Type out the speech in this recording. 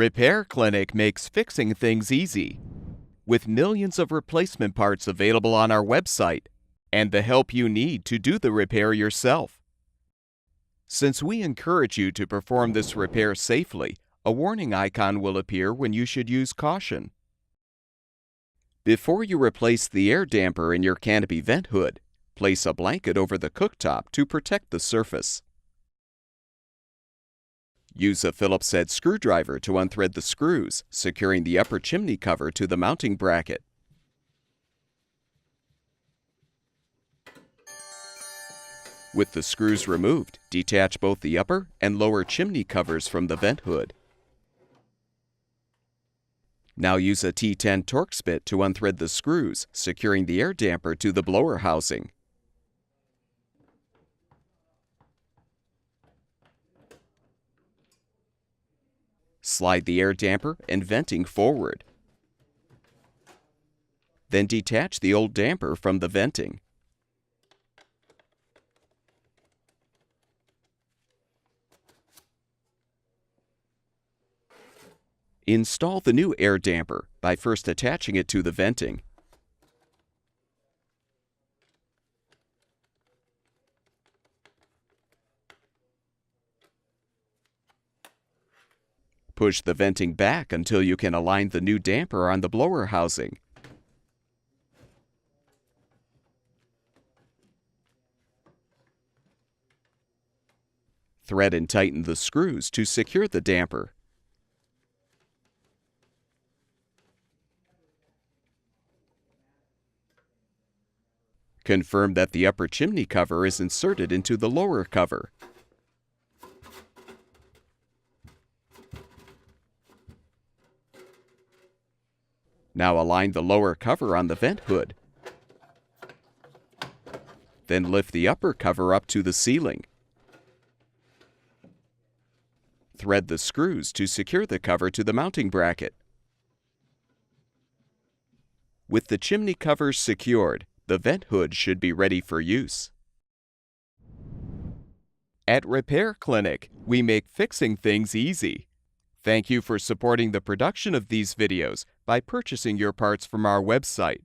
Repair Clinic makes fixing things easy. With millions of replacement parts available on our website and the help you need to do the repair yourself. Since we encourage you to perform this repair safely, a warning icon will appear when you should use caution. Before you replace the air damper in your canopy vent hood, place a blanket over the cooktop to protect the surface. Use a Phillips head screwdriver to unthread the screws, securing the upper chimney cover to the mounting bracket. With the screws removed, detach both the upper and lower chimney covers from the vent hood. Now use a T10 Torx bit to unthread the screws, securing the air damper to the blower housing. Slide the air damper and venting forward. Then detach the old damper from the venting. Install the new air damper by first attaching it to the venting. Push the venting back until you can align the new damper on the blower housing. Thread and tighten the screws to secure the damper. Confirm that the upper chimney cover is inserted into the lower cover. Now align the lower cover on the vent hood. Then lift the upper cover up to the ceiling. Thread the screws to secure the cover to the mounting bracket. With the chimney covers secured, the vent hood should be ready for use. At Repair Clinic, we make fixing things easy. Thank you for supporting the production of these videos by purchasing your parts from our website.